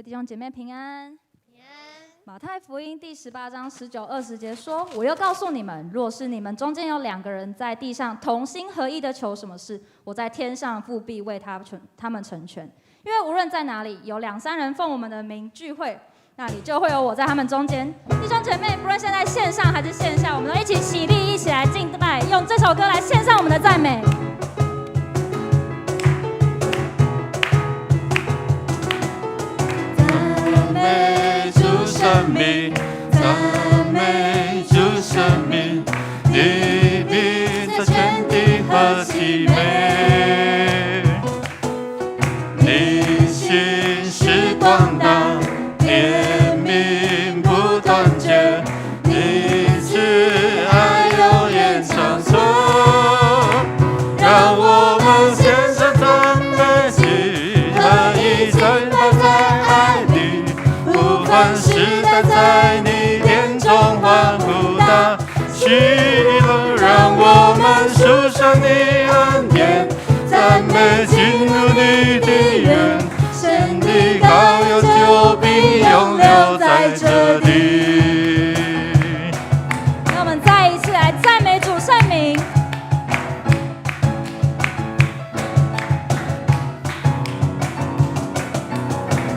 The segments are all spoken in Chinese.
弟兄姐妹平安。马太福音第18章19、20节说：“我又告诉你们，若是你们中间有2个人在地上同心合意的求什么事，我在天上父必为他们成全。因为无论在哪里有2、3人奉我们的名聚会，那里就会有我在他们中间。”弟兄姐妹，不论现在线上还是线下，我们都一起起立，一起来敬拜，用这首歌来献上我们的赞美。赞美主生命，赞美主生命，你名在全地何其美！你心是广大，怜悯不断绝，你慈爱永远长存。让我们献上赞美，喜乐已浸泡在爱里，不凡时代在你殿中欢呼大喜乐。让我们数上你恩典，赞美进入你的园，神的羔羊救必永留在这里。让我们再一次来赞美主圣名。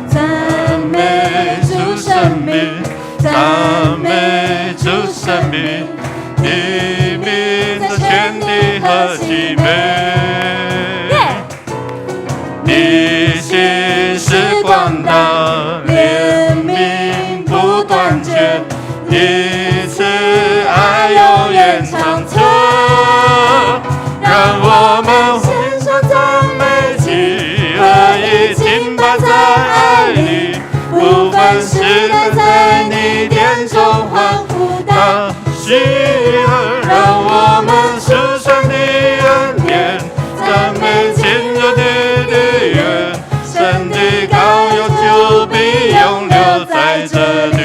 赞美主生命，赞美主生命，你名在全地何其美！你心是广大，怜悯不断绝，你慈爱永远长存。让我们献上赞美，喜乐已浸泡在爱里，不凡时代在你殿中欢呼大喜乐。让我们数上你恩典，赞美进入你的园，神的羔羊就必永留在这里。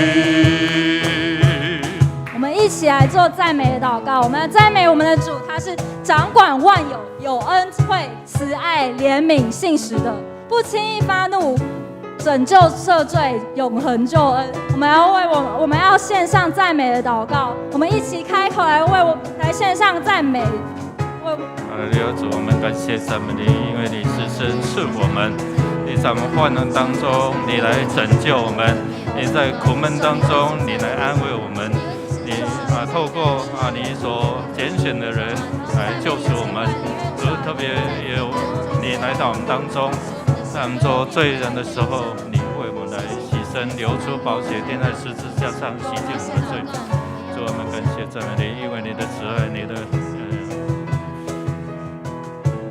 我们一起来做赞美的祷告。我们要赞美我们的主，他是掌管万有、有恩惠、慈爱、怜悯、信实的，不轻易发怒，拯救赦罪，永恒救恩。我们要献上赞美的祷告。我们一起开口来献上赞美。哈利路亚，主，我们感谢赞美你，因为你是神赐我们，你在我们患难当中，你来拯救我们，你在苦闷当中，你来安慰我们，你透过你所拣选的人来救赎我们。主，特别也有你来到我们当中，在我们做罪人的时候，你为我们来牺牲，流出宝血，钉在十字架上，洗净我们的罪。主，我们感谢赞美你，因为你的慈爱，你的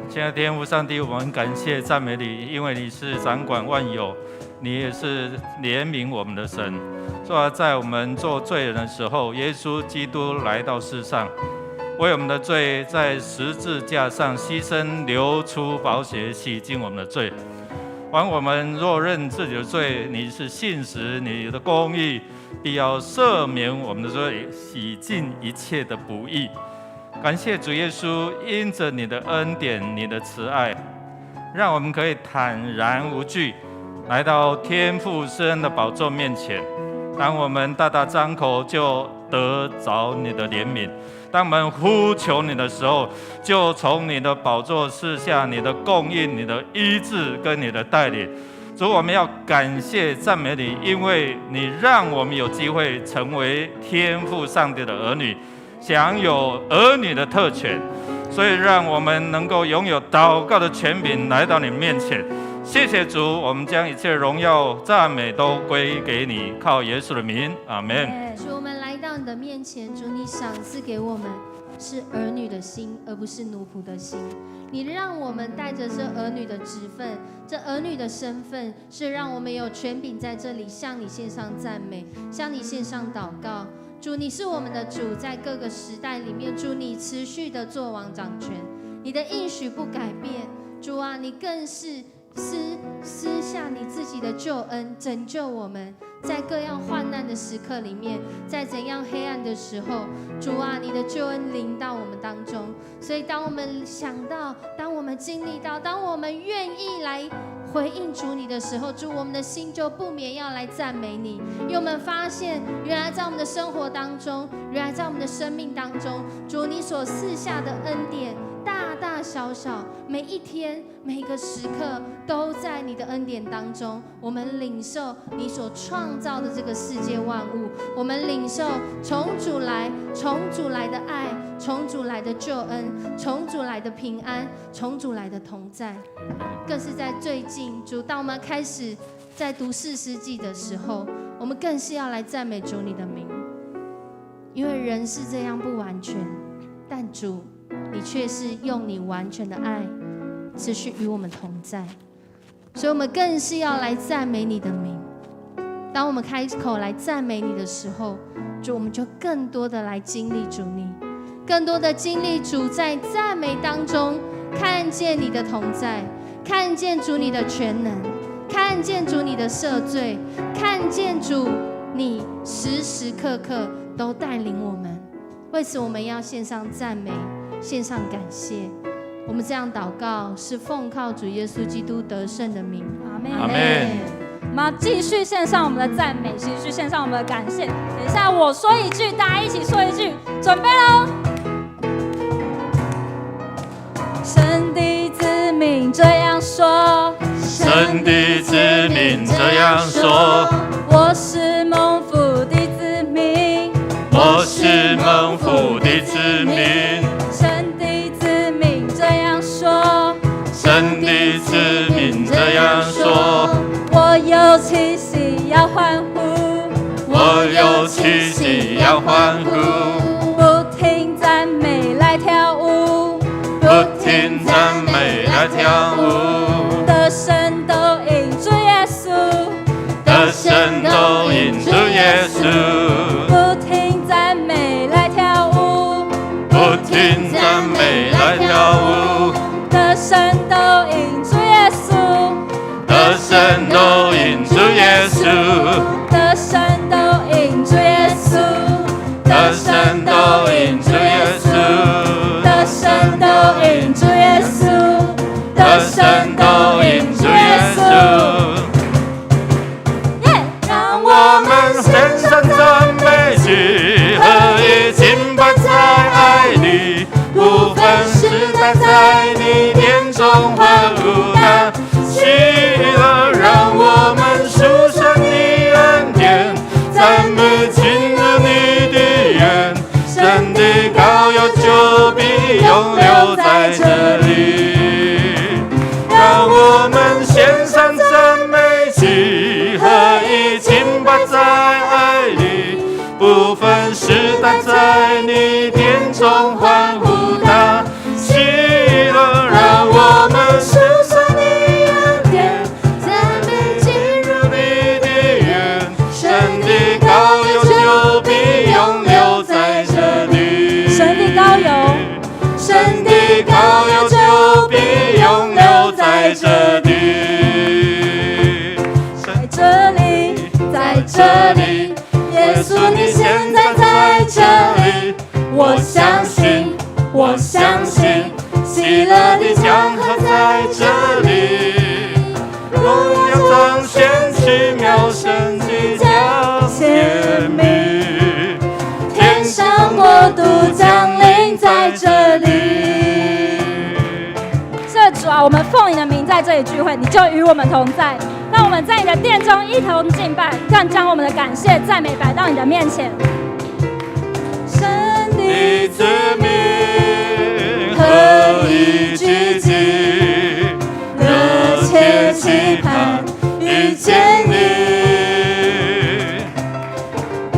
亲爱的天父上帝，我们感谢赞美你，因为你是掌管万有，你也是怜悯我们的神。说在我们做罪人的时候，耶稣基督来到世上，为我们的罪在十字架上牺牲，流出宝血，洗净我们的罪。凡我们若认自己的罪，你是信实，你的公义必要赦免我们的罪，洗净一切的不义。感谢主耶稣，因着你的恩典，你的慈爱，让我们可以坦然无惧来到天父施恩的宝座面前。当我们大大张口，就得着你的怜悯；当我们呼求你的时候，就从你的宝座赐下你的供应、你的医治跟你的带领。主，我们要感谢赞美你，因为你让我们有机会成为天父上帝的儿女，享有儿女的特权，所以让我们能够拥有祷告的权柄来到你面前。谢谢主，我们将一切荣耀赞美都归给你，靠耶稣的名，阿们。主，我们来到你的面前，主，你赏赐给我们是儿女的心，而不是奴仆的心。你让我们带着这儿女的职分，这儿女的身份，是让我们有权柄在这里向你献上赞美，向你献上祷告。主，你是我们的主，在各个时代里面，主，你持续的作王掌权，你的应许不改变。主啊，你更是施下你自己的救恩，拯救我们，在各样患难的时刻里面，在怎样黑暗的时候，主啊，你的救恩临到我们当中。所以当我们想到，当我们经历到，当我们愿意来回应主你的时候，主，我们的心就不免要来赞美你，因为我们发现，原来在我们的生活当中，原来在我们的生命当中，主你所赐下的恩典，大大小小，每一天每一个时刻都在你的恩典当中。我们领受你所创造的这个世界万物，我们领受从主来的爱，从主来的救恩，从主来的平安，从主来的同在。更是在最近，主，当我们开始在读士师记的时候，我们更是要来赞美主你的名，因为人是这样不完全，但主你却是用你完全的爱持续与我们同在，所以我们更是要来赞美你的名。当我们开口来赞美你的时候，主，我们就更多的来经历主你，更多的经历主在赞美当中看见你的同在，看见主你的全能，看见主你的赦罪，看见主你时时刻刻都带领我们。为此我们要献上赞美，献上感谢。我们这样祷告是奉靠主耶稣基督得胜的名。阿们。阿们。我们要继续献上我们的赞美，继续献上我们的感谢。等一下我说一句，大家一起说一句，准备喽！神的子民这样说，神的子民这样说，我是蒙福的子民，我是蒙福的子民。神的子民这样说，神的子民这样说，我有气息要欢呼，我有气息要欢呼，不停赞美来跳舞，不停赞美来跳舞，得胜都因主耶稣，得胜都因主耶稣，不停赞美来跳舞，不停赞美来跳舞，得胜都因主耶稣，得胜都因主耶稣，得胜都因主耶稣，得胜都因主耶稣，得胜都因主耶稣，得胜都因主耶稣。让我们献上赞美，集合一敬拜在爱里，不分时代，在你殿中欢呼的喜乐，让我们数算你恩典，赞美进入你的园，神的膏油就必永留在这里。让我们献上赞美，集合一敬拜在爱里，不分时代，在你殿中欢呼的喜乐，让我们数算你恩典，赞美进入你的园，神的膏油就必永留在这里。神的膏油，神的膏油就必永留在这里。在这里，在这里，耶稣你现在在这里，我相信，我相信，喜乐的江河在这里，荣耀彰显奇妙神迹将显明，天上国度降临在这里。这主啊，我们奉你的名在这里聚会，你就与我们同在。让我们在你的殿中一同敬拜，更将我们的感谢赞美摆到你的面前。神的子民合一聚集，热切期盼遇见你，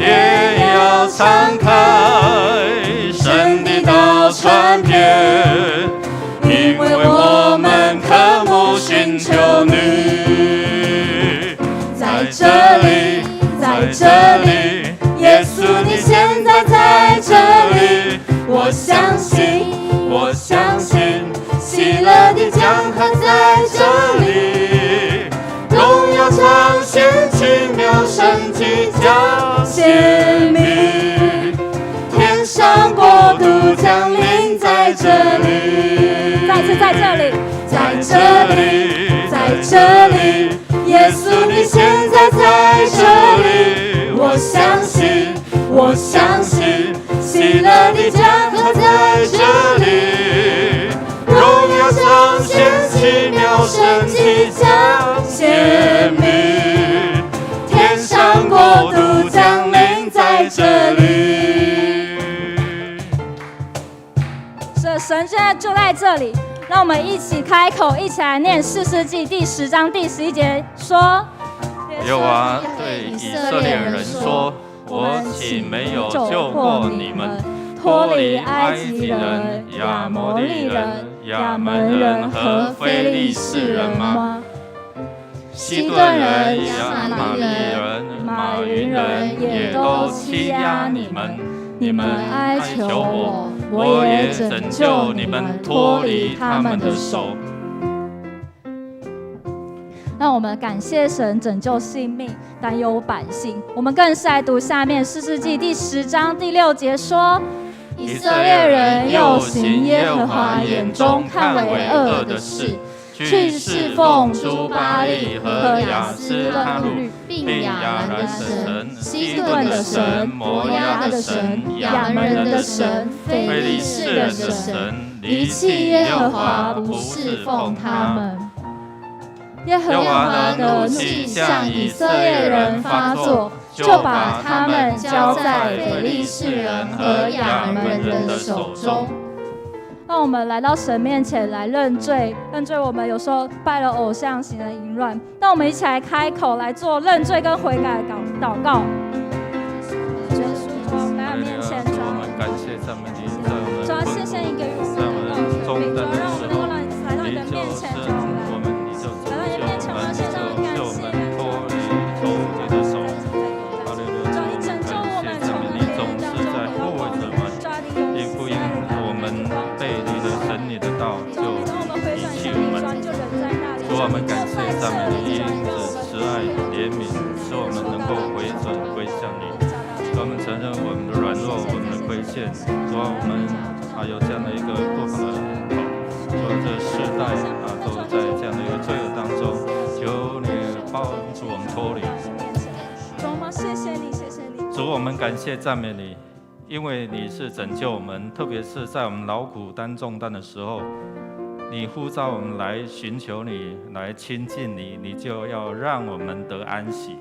天要敞开，神的道传遍，因为我们渴慕寻求你。在这里，在这里，耶稣你现在在这里，我相信，我相信，喜乐的江河在这里，荣耀彰显奇妙神迹将显明，天上国度降临在这里。再次在这里。在这里，在这里，耶稣你现在在这里，我相信，我相信，喜乐的江河在这里，荣耀彰显，奇妙神迹将显明，天上国度降临在这里。神现在就在这里，让我们一起开口，一起来念士师记第10章第11节说：耶和华对以色列人说，我岂没有救过你们，脱离埃及人、亚摩利人、亚门人和非利士人吗？西顿人、亚玛力人、马云人也都欺压你们，你们哀求我，我也拯救你们脱离他们的手。让我们感谢神拯救性命，担忧百姓。我们更是来读下面士师记第10章第6节说：以色列人又行耶和华眼中看为恶的事，去侍奉诸巴力和亚斯拉律，并亚兰的神、西顿的神、摩押的神、亚门人的神、非利士人的神，离弃耶和华，不侍奉他们。耶和华的怒气向以色列人发作，就把他们交在非利士人和亚门人的手中。让我们来到神面前来认罪，认罪我们有时候拜了偶像，行了淫乱。让我们一起来开口来做认罪跟悔改的祷告。主耶稣，我们来到面前，我们感谢赞美你，在我们主要谢谢你给予我们的中等的让我们能够来到你的面前，我们你就拯救我们，救我们脱离仇敌的手。哈利路亚！我们感谢赞美你，总是在护卫着我们，也不因我们背离了神你的道，就遗弃我们。主，我们感谢赞美你，因着慈爱怜悯，使我们能够回转归向你。主，我们承认我们的软弱，我们的亏欠。主，我们还有这样的一个不好的头。主，这世代都在这样的一个罪恶当中，求你帮助我们脱离。主，我们谢谢你，谢谢你。主，我们感谢赞美你，因为你是拯救我们，特别是在我们劳苦担重担的时候，你呼召我们来寻求你，来亲近你，你就要让我们得安息。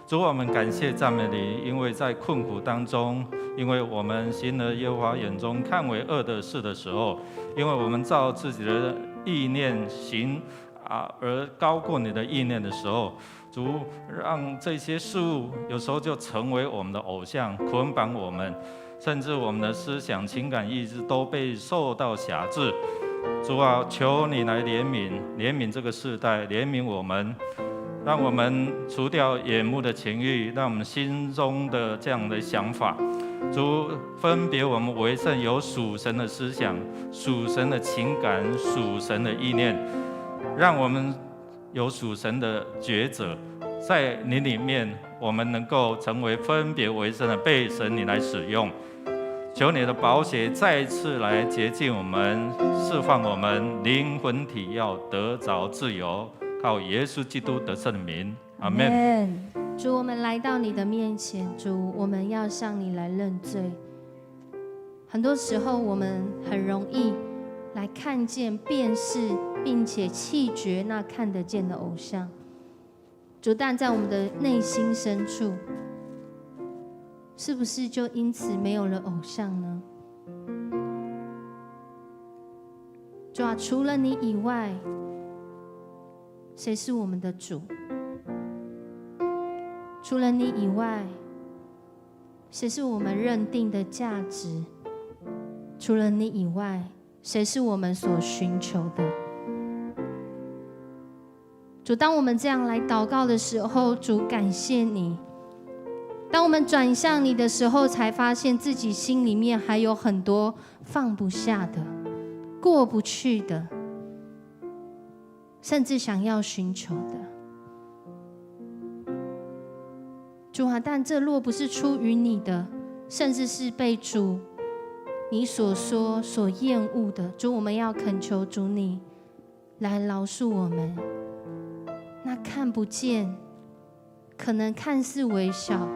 主，我们感谢赞美你，因为在困苦当中，因为我们行了耶和华眼中看为恶的事的时候，因为我们照自己的意念行而高过你的意念的时候，主让这些事物有时候就成为我们的偶像，捆绑我们，甚至我们的思想、情感、意志都被受到辖制。主啊，求你来怜悯，怜悯这个世代，怜悯我们，让我们除掉眼目的情欲，让我们心中的这样的想法，主分别我们为圣，有属神的思想、属神的情感、属神的意念，让我们有属神的抉择，在你里面，我们能够成为分别为圣的，被神你来使用。求你的宝血再次来洁净我们，释放我们灵魂体要得着自由，靠耶稣基督得胜的名，阿们。主，我们来到你的面前，主，我们要向你来认罪。很多时候，我们很容易来看见、辨识，并且弃绝那看得见的偶像。主，但在我们的内心深处，是不是就因此没有了偶像呢？主啊，除了你以外，谁是我们的主？除了你以外，谁是我们认定的价值？除了你以外，谁是我们所寻求的？主，当我们这样来祷告的时候，主，感谢你。当我们转向你的时候，才发现自己心里面还有很多放不下的、过不去的，甚至想要寻求的。主啊，但这若不是出于你的，甚至是被主你所说所厌恶的，主，我们要恳求主你来饶恕我们那看不见，可能看似微小，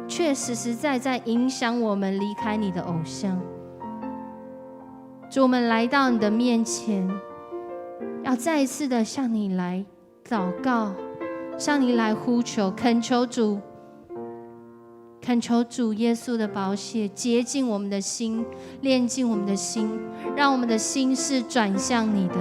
却实实在在影响我们离开你的偶像。主，我们来到你的面前，要再一次的向你来祷告，向你来呼求，恳求主耶稣的宝血洁净我们的心，炼净我们的心，让我们的心是转向你的。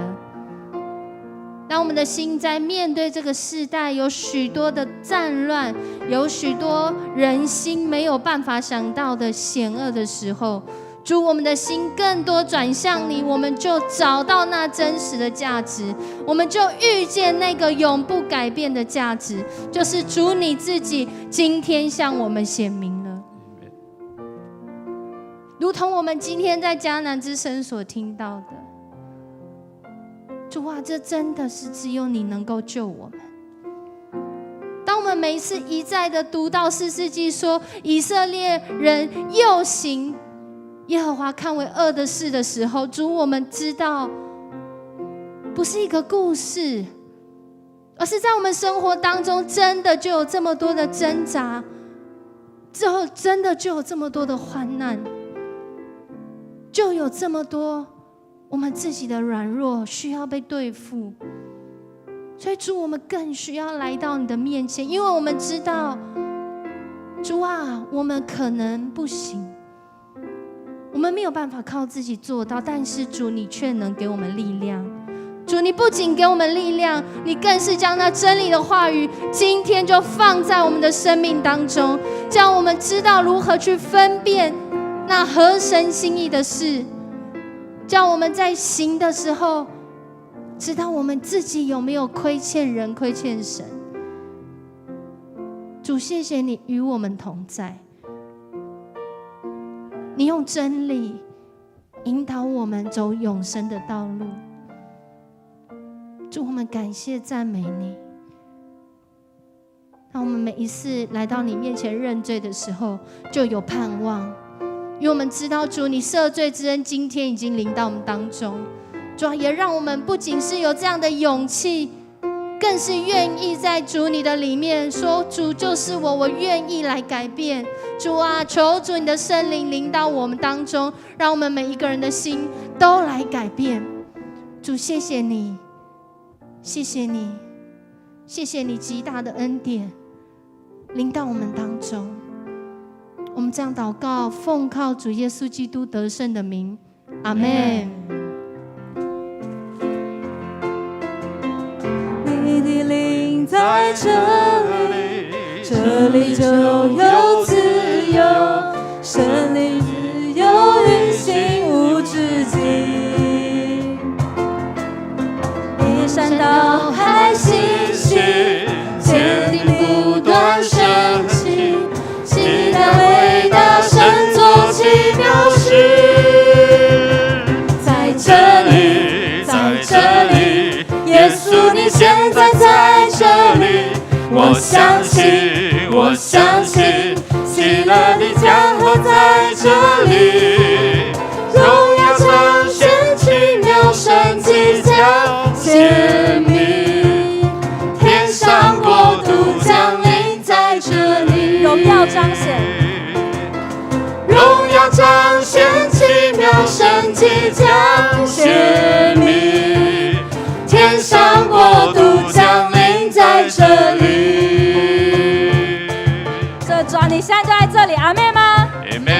当我们的心在面对这个世代有许多的战乱，有许多人心没有办法想到的险恶的时候，主，我们的心更多转向你，我们就找到那真实的价值，我们就遇见那个永不改变的价值，就是主你自己今天向我们显明了。如同我们今天在迦南之声所听到的，主啊，这真的是只有你能够救我们。当我们每一次一再的读到士师记说以色列人又行耶和华看为恶的事的时候，主，我们知道不是一个故事，而是在我们生活当中真的就有这么多的挣扎，真的就有这么多的患难，就有这么多我们自己的软弱需要被对付。所以主，我们更需要来到你的面前，因为我们知道，主啊，我们可能不行，我们没有办法靠自己做到，但是主，你却能给我们力量。主，你不仅给我们力量，你更是将那真理的话语今天就放在我们的生命当中，叫我们知道如何去分辨那合神心意的事，叫我们在行的时候知道我们自己有没有亏欠人、亏欠神。主，谢谢你与我们同在，你用真理引导我们走永生的道路。主，我们感谢赞美你。当我们每一次来到你面前认罪的时候，就有盼望，因为我们知道主，你赦罪之恩今天已经临到我们当中。主，也让我们不仅是有这样的勇气，更是愿意在主你的里面说，主就是我，我愿意来改变。主啊，求主你的圣灵临到我们当中，让我们每一个人的心都来改变。主，谢谢你，谢谢你，谢谢你极大的恩典临到我们当中。我们这样祷告，奉靠主耶稣基督得胜的名，阿们。你的灵在这里，这里就有自由，圣灵自由运行无止境。一山倒海信息，坚定不断升起，期待伟大神作奇妙事。在这里，在这里，耶稣你现在在这里，我相信，我相信，喜乐的江河在这里，荣耀彰显奇妙神迹将显明，天上国度降临在这里，荣耀彰显，荣耀彰显奇妙神迹将显明，天上国度降临在这里。这主啊，你现在就在这里，阿们吗？阿们。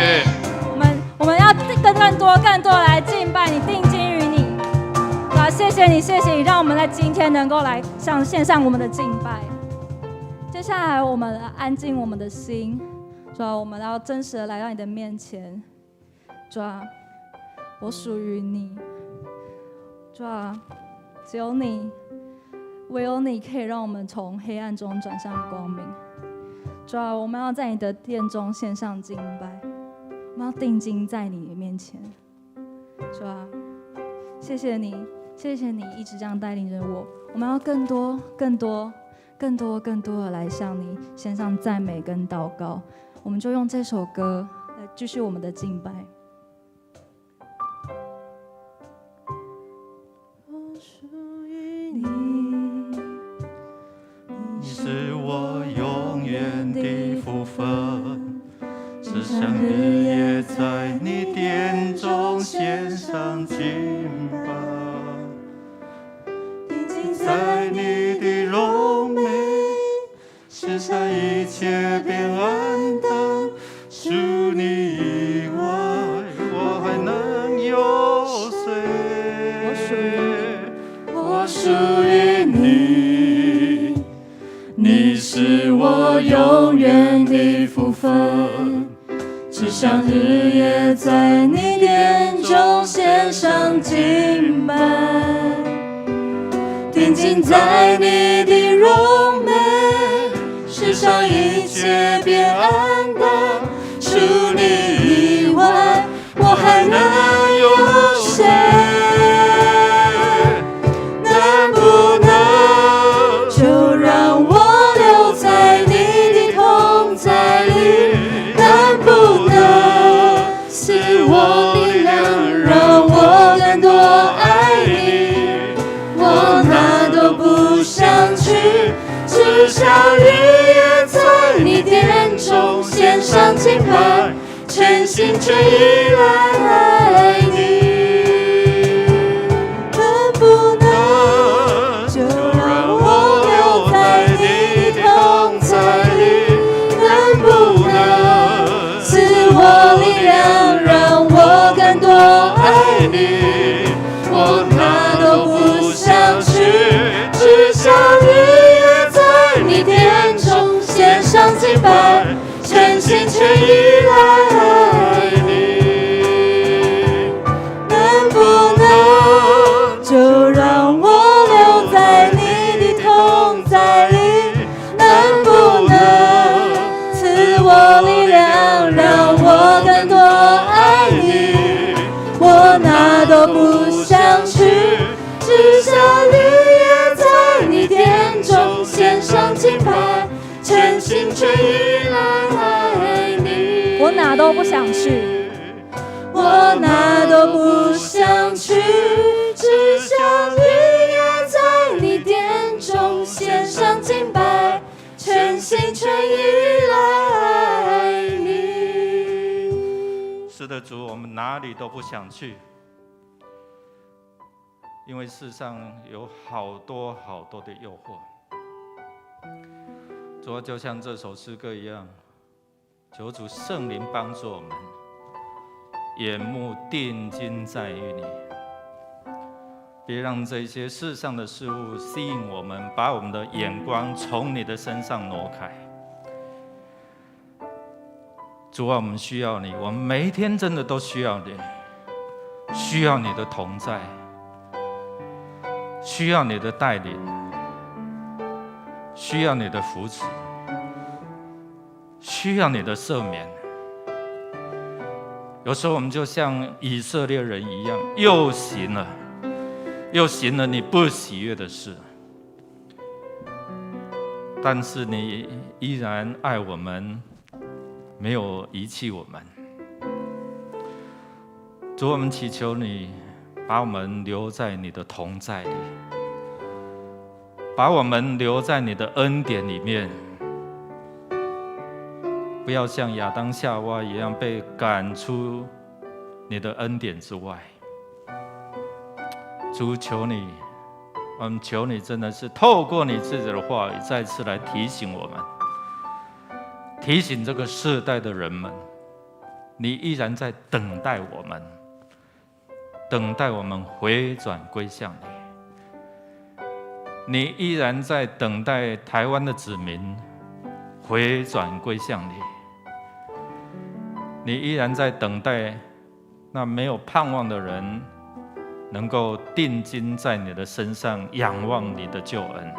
我们要更多来敬拜你，定睛于你。主啊，谢谢你，谢谢你，让我们在今天能够来献上我们的敬拜。接下来，我们安静我们的心，主啊，我们要真实的来到你的面前。主啊，我属于你。主啊，只有你，唯有你可以让我们从黑暗中转向光明。主啊，我们要在你的殿中献上敬拜，我们要定睛在你的面前。主啊，谢谢你，谢谢你一直这样带领着我。我们要更多的来向你献上赞美跟祷告。我们就用这首歌来继续我们的敬拜。我属分，只想日夜在你殿中献上敬拜，定睛在你的荣美，世上一切变暗淡，除你以外，我还能有谁？我属于你，你是我永远的福分，只想日夜在你殿中献上敬拜，定睛在你的荣美，世上一切变暗淡，除你以外，我还能有谁？能不能就让我留在你的同在里？能不能赐我力量，让我更多爱你？我哪都不想去，只想日夜在你殿中献上敬拜，全心全意来爱你。能不能就让我留在你的同在里？能不能赐我力量，让我更多爱你？我哪都不想去，只想日夜在你殿中献上敬拜，全心全意来爱你。能不能就让我留在你的同在里？能不能赐我力量，让我更多爱你？我哪都不想去，只想日夜在你殿中献上敬拜，全心全意来爱你。我哪都不想去，我哪都不想去，只想日夜在你殿中献上敬拜，全心全意来爱你。是的，主，我们哪里都不想去，因为世上有好多好多的诱惑。主啊，就像这首诗歌一样，求主圣灵帮助我们，眼目定睛在于你，别让这些世上的事物吸引我们，把我们的眼光从你的身上挪开。主啊，我们需要你，我们每一天真的都需要你，需要你的同在，需要你的带领，需要你的扶持，需要你的赦免。有时候我们就像以色列人一样，又行了你不喜悦的事，但是你依然爱我们，没有遗弃我们。主，我们祈求你把我们留在你的同在里，把我们留在你的恩典里面，不要像亚当夏娃一样被赶出你的恩典之外。主，求你，我们求你真的是透过你自己的话语再次来提醒我们，提醒这个世代的人们，你依然在等待我们，等待我们回转归向你。你依然在等待台湾的子民回转归向你，你依然在等待那没有盼望的人能够定睛在你的身上，仰望你的救恩。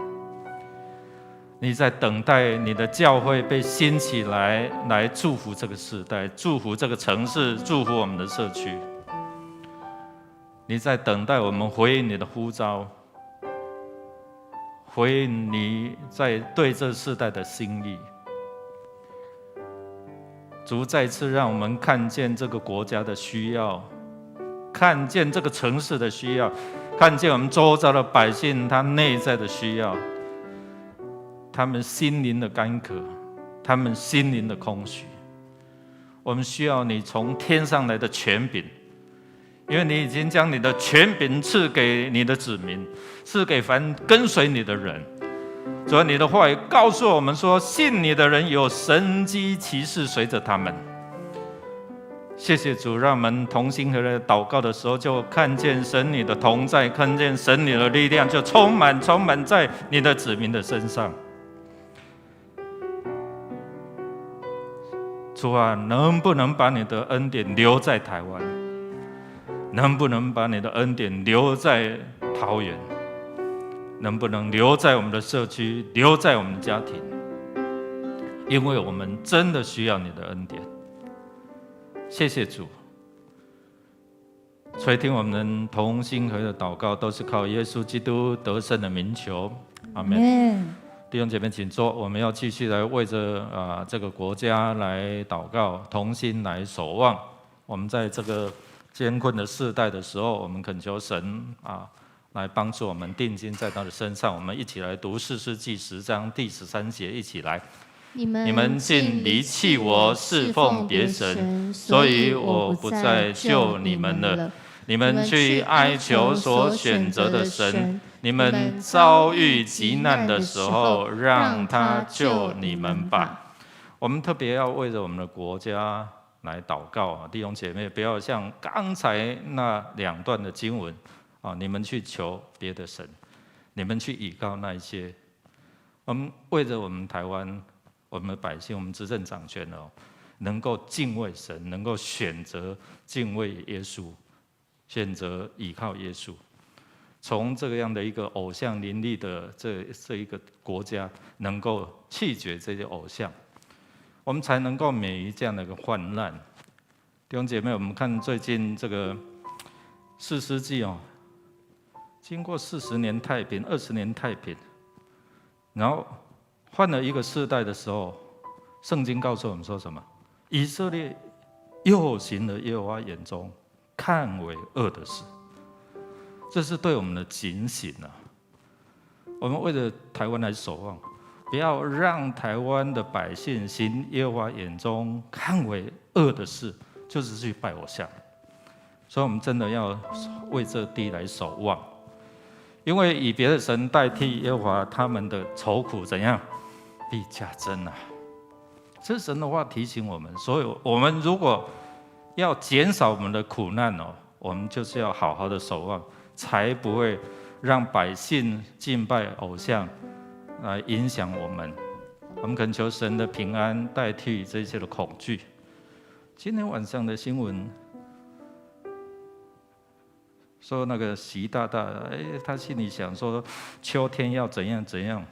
你在等待你的教会被兴起来，来祝福这个时代，祝福这个城市，祝福我们的社区。你在等待我们回应你的呼召，回应你在对这世代的心意。主，再次让我们看见这个国家的需要，看见这个城市的需要，看见我们周遭的百姓他内在的需要，他们心灵的干渴，他他们心灵的空虚。我们需要你从天上来的权柄，因为你已经将你的权柄赐给你的子民，赐给凡跟随你的人。主啊，你的话语告诉我们说，信你的人有神迹奇事随着他们。谢谢主，让我们同心合意祷告的时候，就看见神你的同在，看见神你的力量，就充满在你的子民的身上。主啊，能不能把你的恩典留在台湾？能不能把你的恩典留在桃园？能不能留在我们的社区，留在我们的家庭？因为我们真的需要你的恩典。谢谢主，垂听我们同心合意的祷告，都是靠耶稣基督得胜的名求，阿们。弟兄姐妹请坐，我们要继续来为着这个国家来祷告，同心来守望。我们在这个艰困的世代的时候，我们恳求神来帮助我们定睛在他的身上。我们一起来读士师记10章第13节，一起来。你们竟离弃我，侍奉别神，所以我不再救你们了。你们去哀求所选择的神，你们遭遇急难的时候，让他救你们吧。我们特别要为着我们的国家来祷告弟兄姐妹，不要像刚才那2段的经文你们去求别的神，你们去倚靠那一些。我们为着我们台湾，我们的百姓，我们执政掌权能够敬畏神，能够选择敬畏耶稣，选择倚靠耶稣，从这样的一个偶像林立的这一个国家，能够弃绝这些偶像，我们才能够免于这样的一个患难。弟兄姐妹，我们看最近这个士师记经过40年太平、20年太平，然后换了一个世代的时候，圣经告诉我们说什么？以色列又行了耶和华眼中看为恶的事。这是对我们的警醒我们为了台湾来守望，不要让台湾的百姓行耶和华眼中看为恶的事，就是去拜偶像。所以我们真的要为这地来守望，因为以别的神代替耶和华，他们的愁苦怎样？必加增这神的话提醒我们，所以我们如果要减少我们的苦难我们就是要好好的守望，才不会让百姓敬拜偶像来影响我们。我们恳求神的平安代替这些的恐惧。今天晚上的新闻说那个习大大他心里想说秋天要怎样怎样。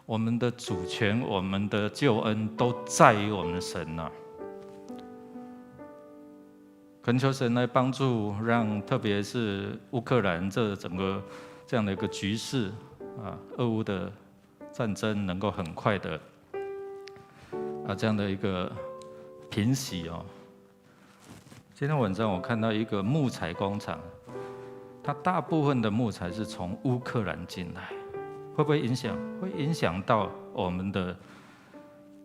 我们的主权，我们的救恩都在于我们的神恳求神来帮助，让特别是乌克兰这整个这样的一个局势俄乌的战争能够很快的这样的一个平息今天晚上我看到一个木材工厂，它大部分的木材是从乌克兰进来。会不会影响？会影响到我们的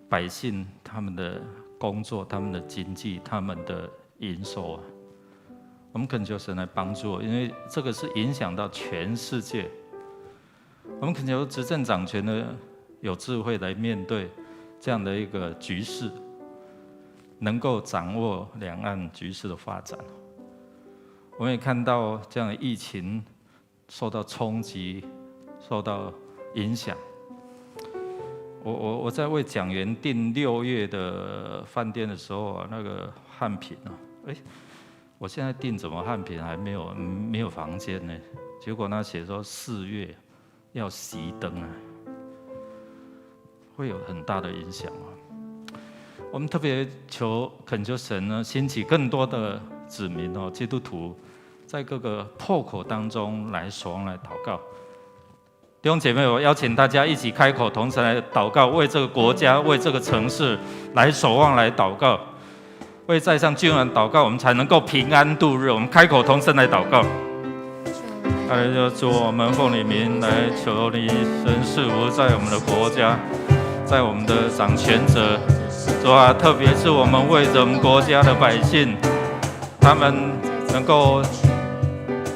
百姓，他们的工作、他们的经济、他们的营收我们恳求神来帮助因为这个是影响到全世界。我们恳求执政掌权的有智慧来面对这样的一个局势，能够掌握两岸局势的发展。我们也看到这样的疫情受到冲击，受到影响。我在为讲员订6月的饭店的时候那个汉品我现在订怎么汉品还没有房间呢？结果他写说4月要熄灯会有很大的影响我们特别恳求神呢，兴起更多的子民基督徒，在各个破口当中来守望来祷告。弟兄姐妹，我邀请大家一起开口同时来祷告，为这个国家、为这个城市来守望、来祷告，为在上君王祷告，我们才能够平安度日。我们开口同声来祷告。哈利路亚，主，我们奉你名来求你神事无在我们的国家，在我们的掌权者，主啊，特别是我们为着我们国家的百姓，他们能够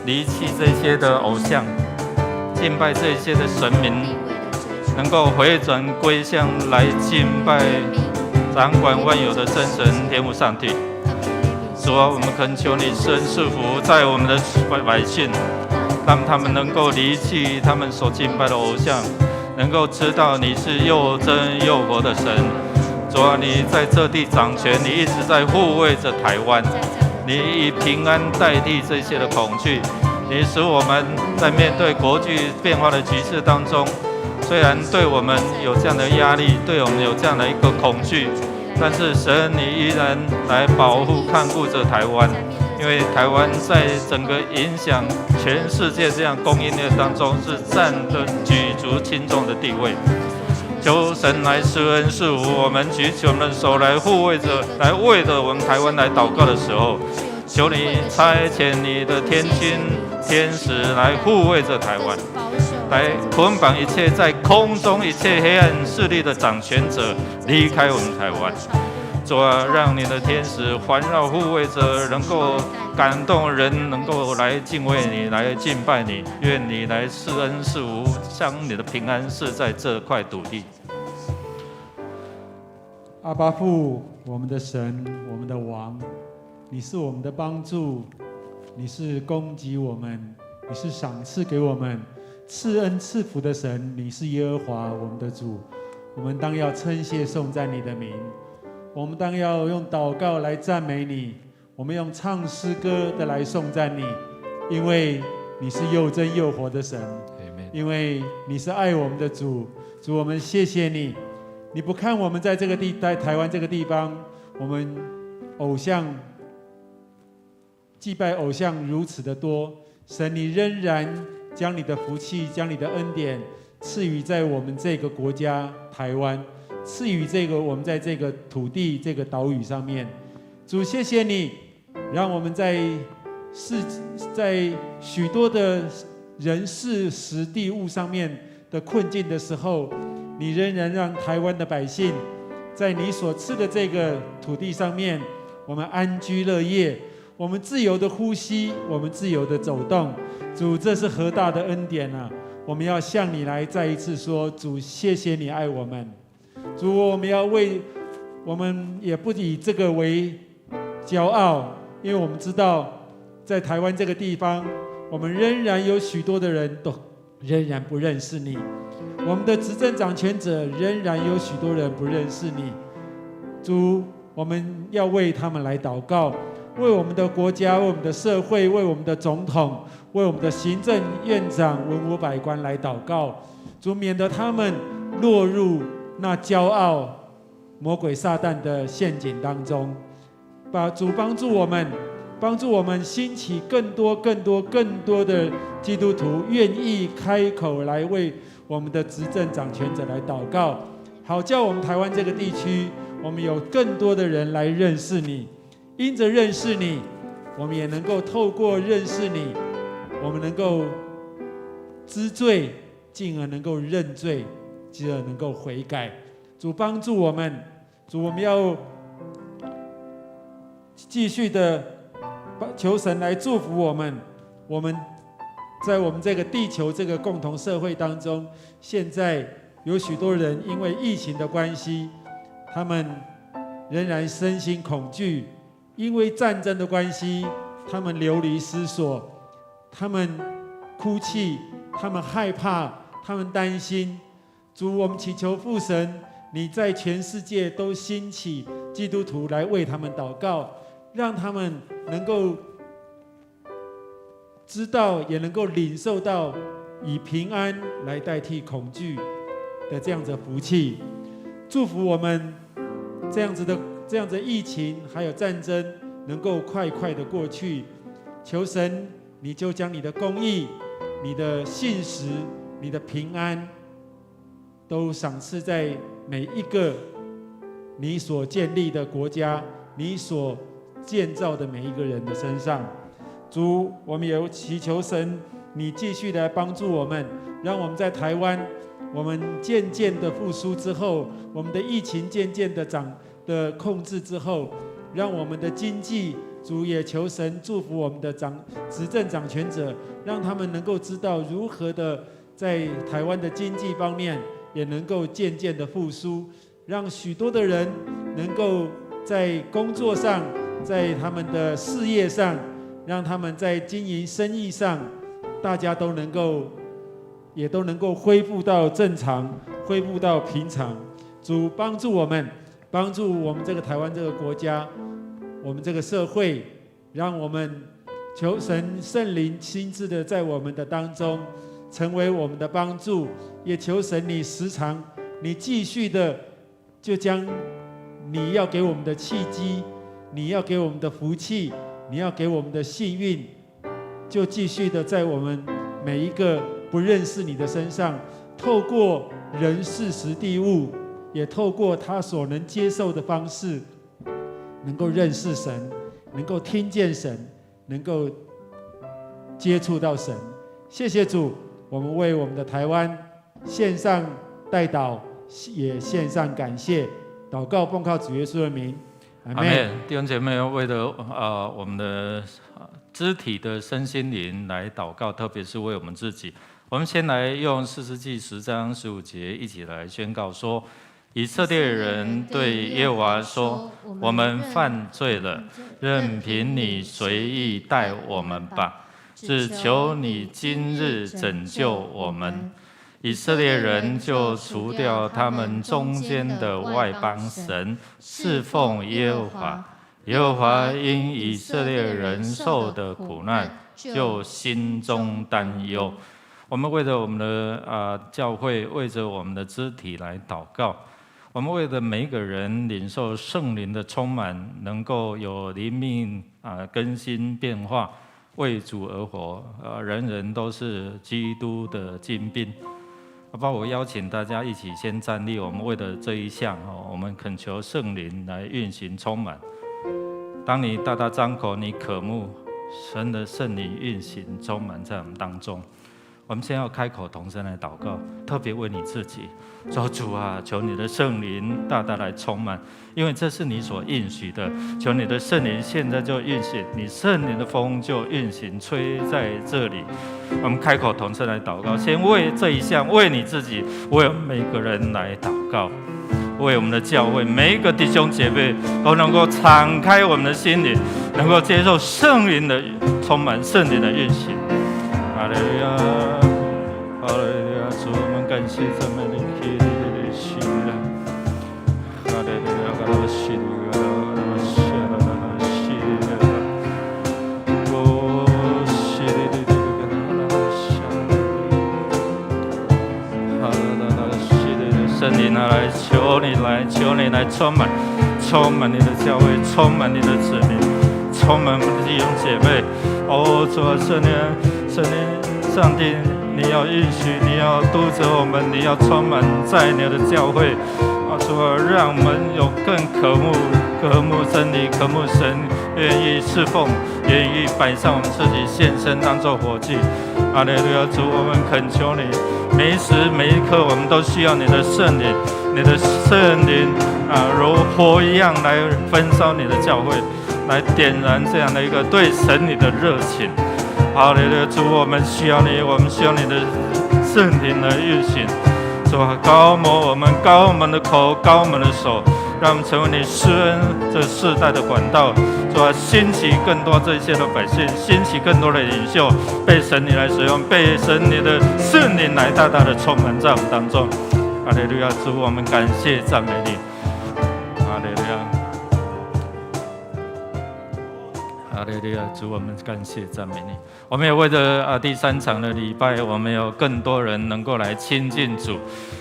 离弃这些的偶像，敬拜这些的神明，能够回转归向来敬拜掌管万有的真神天父上帝。主啊，我们恳求你施恩赐福在我们的百姓，让他们能够离弃他们所敬拜的偶像，能够知道你是又真又活的神。主啊，你在这地掌权，你一直在护卫着台湾，你以平安代替这些的恐惧，你使我们在面对国际变化的局势当中，虽然对我们有这样的压力，对我们有这样的一个恐惧，但是神你依然来保护看顾着台湾，因为台湾在整个影响全世界这样供应链当中是占得举足轻重的地位。求神来施恩赐福，我们举起我们的手来护卫着，来为着我们台湾来祷告的时候，求你差遣你的天军天使来护卫着台湾，来捆绑一切在空中一切黑暗势力的掌权者离开我们台湾。主啊，让你的天使环绕护卫着，能够感动人，能够来敬畏你，来敬拜你。愿你来施恩赐福，将你的平安赐在这块土地。阿爸父，我们的神，我们的王，你是我们的帮助，你是供给我们，你是赏赐给我们赐恩赐福的神，你是耶和华我们的主。我们当要称谢颂赞你的名，我们当要用祷告来赞美你，我们用唱诗歌的来颂赞你，因为你是又真又活的神，因为你是爱我们的主。主，我们谢谢你，你不看我们在台湾这个地方，我们偶像祭拜偶像如此的多，神你仍然将你的福气，将你的恩典赐予在我们这个国家台湾，赐予我们在这个土地这个岛屿上面。主，谢谢你，让我们在许多的人事时地物上面的困境的时候，你仍然让台湾的百姓在你所赐的这个土地上面，我们安居乐业，我们自由的呼吸，我们自由的走动。主，这是何大的恩典啊！我们要向你来再一次说，主，谢谢你爱我们。主，我们也不以这个为骄傲，因为我们知道在台湾这个地方，我们仍然有许多的人都仍然不认识你，我们的执政掌权者仍然有许多人不认识你。主，我们要为他们来祷告，为我们的国家，为我们的社会，为我们的总统，为我们的行政院长、文武百官来祷告。主，免得他们落入那骄傲魔鬼撒旦的陷阱当中。主帮助我们兴起更多的基督徒愿意开口来为我们的执政掌权者来祷告，好叫我们台湾这个地区，我们有更多的人来认识你。因着认识你，我们也能够透过认识你，我们能够知罪，进而能够认罪，进而能够悔改。主帮助我们，主，我们要继续的求神来祝福我们。我们在我们这个地球这个共同社会当中，现在有许多人因为疫情的关系，他们仍然身心恐惧，因为战争的关系，他们流离失所，他们哭泣，他们害怕，他们担心。主，我们祈求父神，你在全世界都兴起基督徒来为他们祷告，让他们能够知道，也能够领受到以平安来代替恐惧的这样子的福气。祝福我们这样子疫情还有战争能够快的过去。求神，你就将你的公义、你的信实、你的平安都赏赐在每一个你所建立的国家，你所建造的每一个人的身上。主，我们也祈求神，你继续来帮助我们，让我们在台湾我们渐渐的复苏之后，我们的疫情渐渐的控制之后，让我们的经济，主也求神祝福我们的执政掌权者，让他们能够知道如何的在台湾的经济方面也能够渐渐的复苏，让许多的人能够在工作上，在他们的事业上，让他们在经营生意上，大家都能够恢复到正常，恢复到平常。主帮助我们这个台湾这个国家，我们这个社会，让我们求神圣灵亲自的在我们的当中成为我们的帮助，也求神你时常你继续的就将你要给我们的契机，你要给我们的福气，你要给我们的幸运，就继续的在我们每一个不认识你的身上，透过人事时地物，也透过他所能接受的方式，能够认识神，能够听见神，能够接触到神。谢谢主，我们为我们的台湾献上代祷，也献上感谢。祷告奉靠主耶稣的名，阿们。弟兄姐妹，为了我们的肢体的身心灵来祷告，特别是为我们自己。我们先来用士师记10章15节一起来宣告说：以色列人对耶和华说：我们犯罪了，任凭你随意待我们吧，只求你今日拯救我们。以色列人就除掉他们中间的外邦神，侍奉耶和华。耶和华因以色列人受的苦难，就心中担忧。我们为着我们的教会，为着我们的肢体来祷告。我们为了每一个人领受圣灵的充满，能够有灵命更新变化，为主而活。人人都是基督的精兵。好吧，我邀请大家一起先站立，我们为了这一项，我们恳求圣灵来运行充满。当你大大张口，你渴慕神的圣灵运行充满在我们当中。我们先要开口同声来祷告，特别为你自己说：主啊，求你的圣灵大大来充满，因为这是你所应许的。求你的圣灵现在就运行，你圣灵的风就运行，吹在这里。我们开口同声来祷告，先为这一项，为你自己，为每个人来祷告，为我们的教会每一个弟兄姐妹都能够敞开我们的心灵，能够接受圣灵的充满，圣灵的运行。哈利路亚，哈利路亚，主，我们感谢赞美你，哈利路亚，哈利路亚，哈利路亚，圣灵啊，来求你来，求你来充满你的教会，充满你的子民，充满我们的弟兄姐妹。哦，主啊，圣灵，上帝，你要允许，你要督责我们，你要充满在你的教会。主啊，让我们有更渴慕真理，渴慕神，愿意侍奉，愿意摆上我们自己，献身当作活祭。哈利路亚，主，我们恳求你，每一时每一刻，我们都需要你的圣灵，你的圣灵如火一样来焚烧你的教会，来点燃这样的一个对神你的热情。哈利路亚，主，我们需要你，我们需要你的圣灵来运行。主啊，高摩我们，高我们的口，高我们的手，让我们成为你施恩这世代的管道。主啊，兴起更多这些的百姓，兴起更多的领袖，被神你来使用，被神你的圣灵来大大的充满在我们当中。哈利路亚，主，我们感谢赞美你。哈利路亚，哈利路亚，主，我们感谢赞美你。我们也为着第3场的礼拜，我们有更多人能够来亲近主。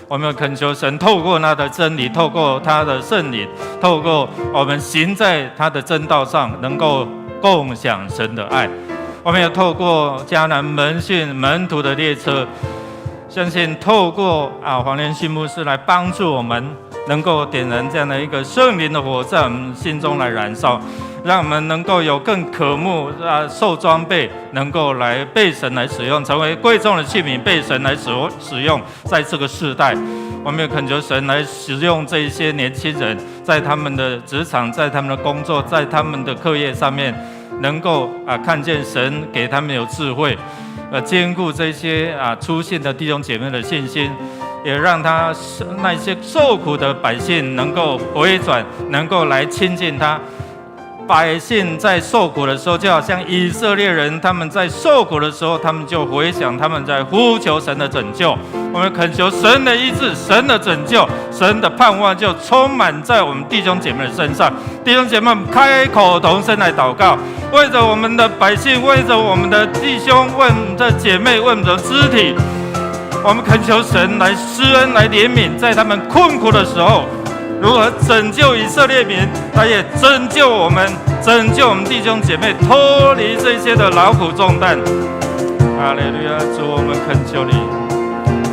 我们要恳求神透过他的真理，透过他的圣灵，透过我们行在他的真道上，能够共享神的爱。我们也透过迦南门训门徒的列车，相信透过黄连训牧师来帮助我们，能够点燃这样的一个圣灵的火在我们心中来燃烧，让我们能够有更渴慕受装备，能够来被神来使用，成为贵重的器皿，被神来使用，在这个世代。我们也恳求神来使用这一些年轻人，在他们的职场，在他们的工作，在他们的课业上面，能够看见神给他们有智慧，兼顾这些初信的弟兄姐妹的信心，也让他那些受苦的百姓能够回转，能够来亲近他。百姓在受苦的时候，就好像以色列人他们在受苦的时候，他们就回想他们在呼求神的拯救。我们恳求神的医治，神的拯救，神的盼望就充满在我们弟兄姐妹的身上。弟兄姐妹们开口同声来祷告，为着我们的百姓，为着我们的弟兄，为我们的姐妹，为我们的肢体，我们恳求神来施恩，来怜悯，在他们困苦的时候，如何拯救以色列民，他也拯救我们，拯救我们弟兄姐妹脱离这些的劳苦重担。哈利路亚，主，我们恳求你。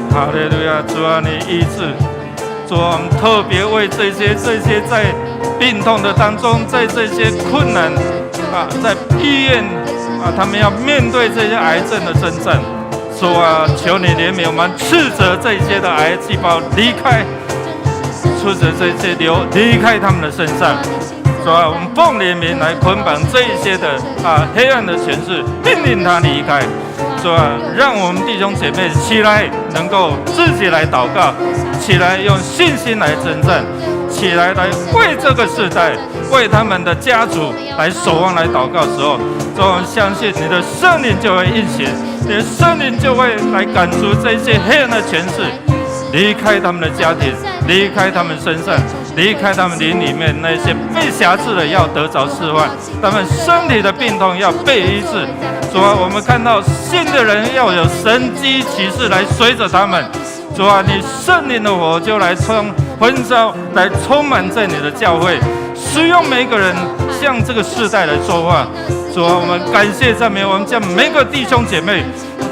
哈利路亚，主啊，你医治。主啊，我们特别为这些在病痛的当中，在这些困难在医院他们要面对这些癌症的征战。主啊，求你怜悯我们，斥责这些的癌细胞离开。斥责这些离开他们的身上，主啊，我们奉怜悯来捆绑这一些的黑暗的权势，命令他离开。主啊，让我们弟兄姐妹起来，能够自己来祷告，起来用信心来征战，起来为这个世代，为他们的家族来守望来祷告的时候，主啊，我们相信你的圣灵就会运行，你的圣灵就会来赶出这些黑暗的权势，离开他们的家庭，离开他们身上，离开他们灵里面那些被辖制的要得着释放，他们身体的病痛要被医治。主啊，我们看到信的人要有神迹奇事来随着他们。主啊，你圣灵的火就来焚烧，来充满在你的教会，使用每一个人向这个世代来说话。主啊，我们感谢赞美，我们将每个弟兄姐妹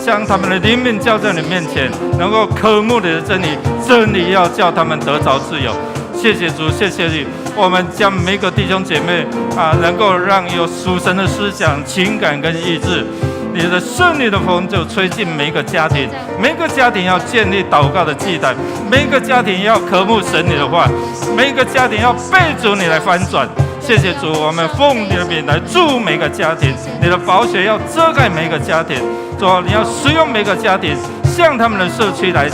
将他们的灵命交在你面前，能够渴慕你的真理，真理要叫他们得着自由。谢谢主，谢谢你，我们将每个弟兄姐妹能够让有属神的思想、情感跟意志，你的圣灵的风就吹进每一个家庭，每一个家庭要建立祷告的祭坛，每一个家庭要渴慕神你的话，每一个家庭要被主你来翻转。谢谢主，我们奉你的名来祝每个家庭，你的宝血要遮盖每一个家庭。主啊，你要使用每个家庭，向他们的社区来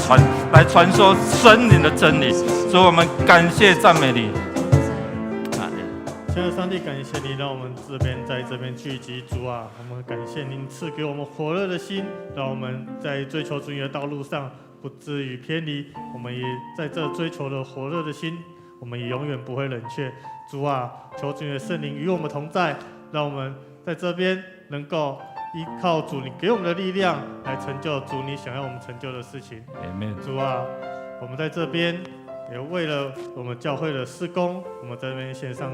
传说神灵的真理。主，我们感谢赞美你。亲爱的上帝，感谢你让我们在这边聚集。主啊，我们感谢您赐给我们火热的心，让我们在追求主你的道路上不至于偏离。我们也在这追求的火热的心，我们也永远不会冷却。主啊，求主你的圣灵与我们同在，让我们在这边能够依靠主你给我们的力量，来成就主你想要我们成就的事情。主啊，我们在这边也为了我们教会的事工，我们在这边献上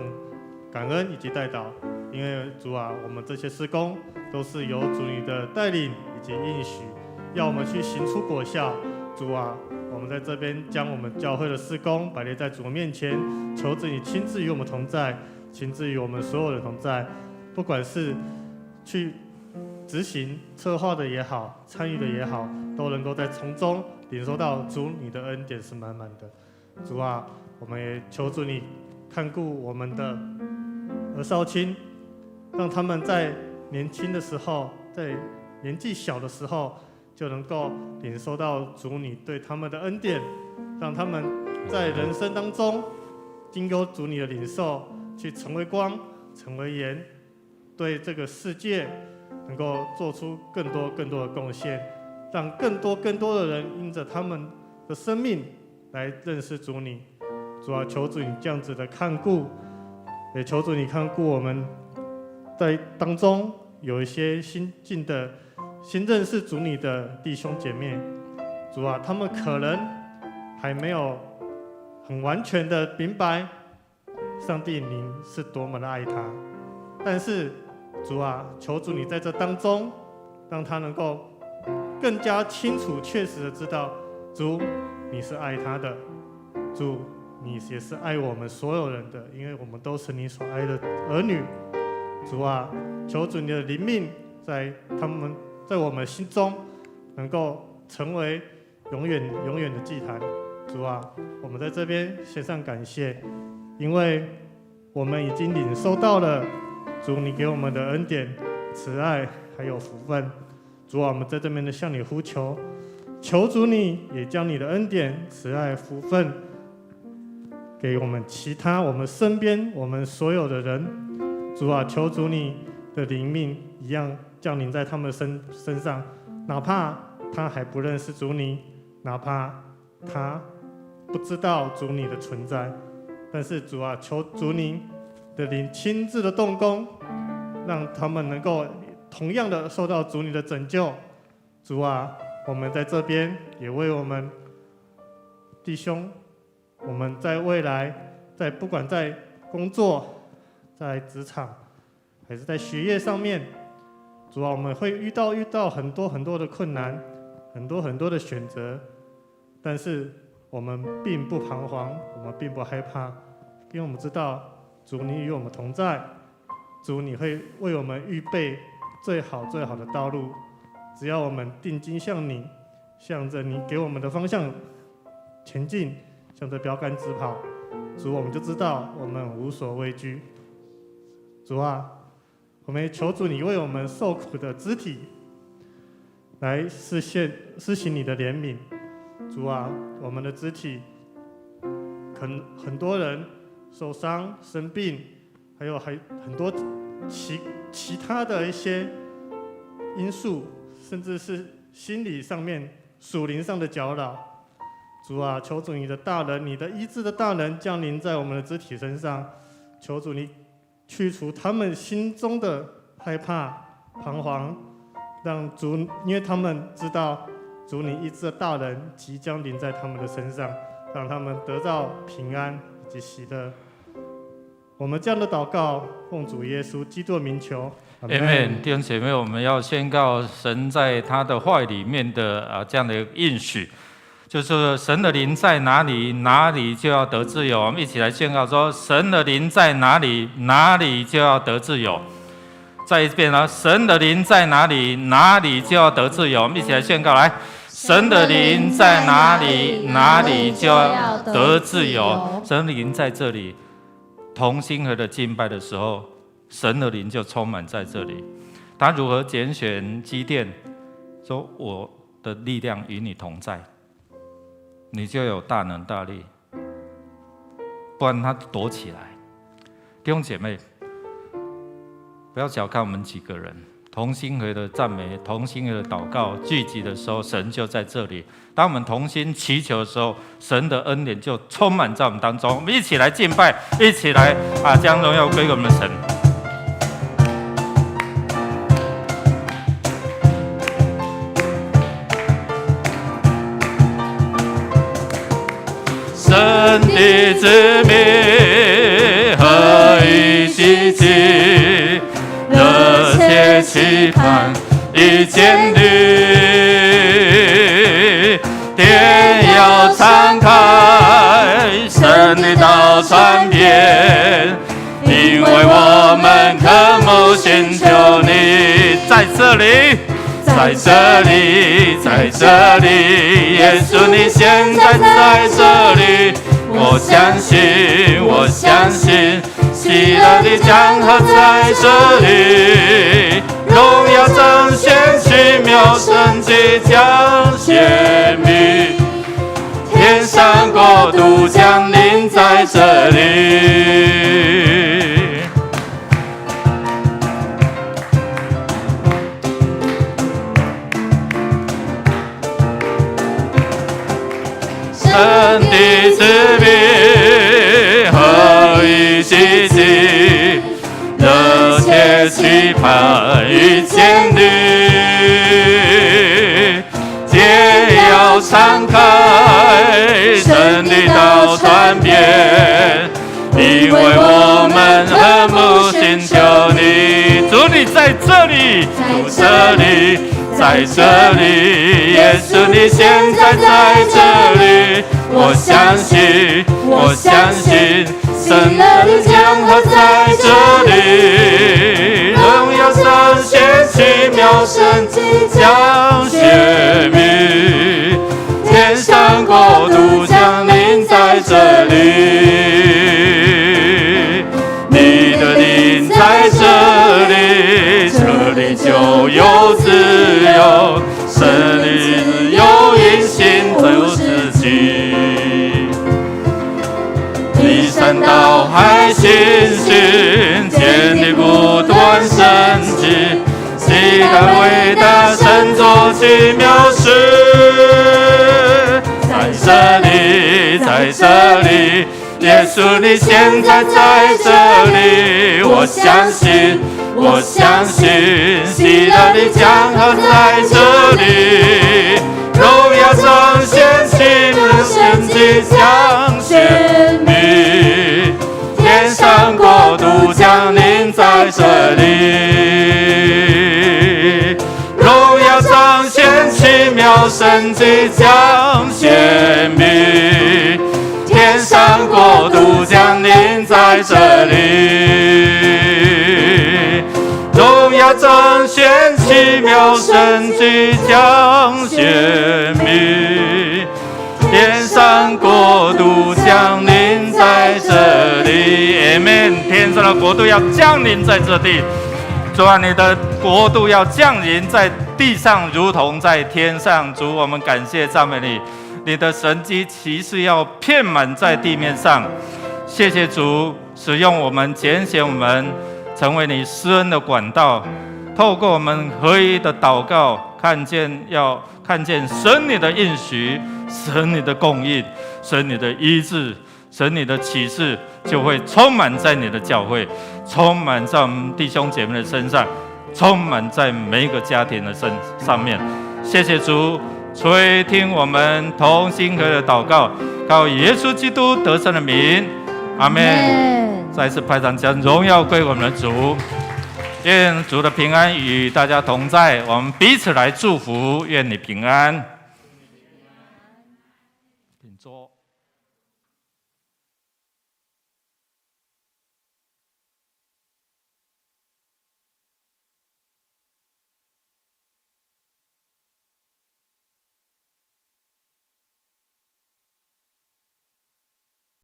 感恩以及代祷。因为主啊，我们这些事工都是由主你的带领以及应许，要我们去行出果效。主啊，我们在这边将我们教会的事工摆列在主的面前，求主你亲自与我们同在，亲自与我们所有人同在，不管是去执行策划的也好，参与的也好，都能够在从中领受到主你的恩典是满满的。主啊，我们也求主你看顾我们的儿少亲，让他们在年轻的时候，在年纪小的时候，就能够领受到主你对他们的恩典，让他们在人生当中经由主你的领受，去成为光，成为盐，对这个世界能够做出更多的贡献，让更多的人因着他们的生命来认识主你。主啊，求主你这样子的看顾，也求主你看顾我们在当中有一些新认识主你的弟兄姐妹。主啊，他们可能还没有很完全的明白上帝您是多么的爱他，但是主啊，求主你在这当中让他能够更加清楚确实的知道，主你是爱他的，主你也是爱我们所有人的，因为我们都是你所爱的儿女。主啊，求主你的灵命在我们心中能够成为永远的祭坛。主啊，我们在这边献上感谢，因为我们已经领受到了主你给我们的恩典、慈爱还有福分。主啊，我们在这边的向你呼求，求主你也将你的恩典、慈爱、福分给我们我们身边我们所有的人。主啊，求主你的灵命一样降临在他们身上，哪怕他还不认识主你，哪怕他不知道主你的存在，但是主啊，求主你的灵亲自的动工，让他们能够同样的受到主你的拯救。主啊，我们在这边也为我们弟兄，我们在未来不管在工作、在职场还是在学业上面，主啊，我们会遇到很多的困难，很多的选择，但是我们并不彷徨，我们并不害怕，因为我们知道主你与我们同在，主你会为我们预备最好的道路。只要我们定睛向你，向着你给我们的方向前进，向着标杆直跑，主，我们就知道我们无所畏惧。主啊，我们求主你为我们受苦的肢体来施行你的怜悯。主啊，我们的肢体很多人受伤生病，还很多其他的一些因素，甚至是心理上面属灵上的搅扰。主啊，求主你的大能，你的医治的大能降临在我们的肢体身上，求主你去除他们心中的害怕彷徨，让主，因为他们知道主你医治的大能即将临在他们的身上，让他们得到平安以及喜乐。我们这样的祷告，奉主耶稣基督的名求。Amen。弟兄姐妹，我们要宣告神在他的话语里面的这样的应许，就是神的灵在哪里，哪里就要得自由。我们一起来宣告说：神的灵在哪里，哪里就要得自由。再一遍啊，神的灵在哪里，哪里就要得自由。我们一起来宣告，来，神的灵在哪里，哪里就要得自由。神的灵在这里，同心合的敬拜的时候，神的灵就充满在这里。他如何拣选基甸，说我的力量与你同在，你就有大能大力，不然他躲起来。弟兄姐妹，不要小看我们几个人，同心合的赞美，同心合的祷告，聚集的时候，神就在这里。当我们同心祈求的时候，神的恩典就充满在我们当中。我们一起来敬拜，一起来将荣耀归给我们的神。神的子民合一积极，热切期盼一见你，天要敞开，神的道传遍，因为我们渴慕寻求你。在这里，在这里，在这里，耶稣你现在在这里，我相信，我相信，喜乐的江河在这里，荣耀彰显，奇妙神迹将显明，天上国度降临在这里。神的子民合一积极，热切期盼遇见你，天要敞开，神的道传遍，因为我们渴慕寻求你。主你在这里，主这里，在这里，耶稣你现在在这里，我相信，我相信，神的江河在这里。降显明，天上国度降临在这里，你的灵在这里，这里就有自由，神灵有因信走自己。第三道海信心，建立不断神迹，期待伟大神作奇妙事。在这里，在这里，耶稣你现在在这里，我相信，我相信，喜乐的江河在这里，荣耀彰显，奇妙神迹彰显明，天上国度降临在这里，荣耀彰显，奇妙神迹彰显明，天上国度降临在这里，荣耀彰显，奇妙神迹彰显明，天上国度降临在这里。Amen。天上的国度要降临在这地。主啊，你的国度要降临在地上，如同在天上。主，我们感谢赞美你，你的神迹奇事要遍满在地面上。谢谢主，使用我们，拣选我们，成为你施恩的管道。透过我们合一的祷告，看见神你的应许，神你的供应，神你的医治，神你的启示，就会充满在你的教会，充满在我们弟兄姐妹的身上，充满在每一个家庭的上面。谢谢主，垂听我们同心合的祷告，靠耶稣基督得胜的名，阿们。再次拍掌，将荣耀归我们的主。愿主的平安与大家同在，我们彼此来祝福，愿你平安。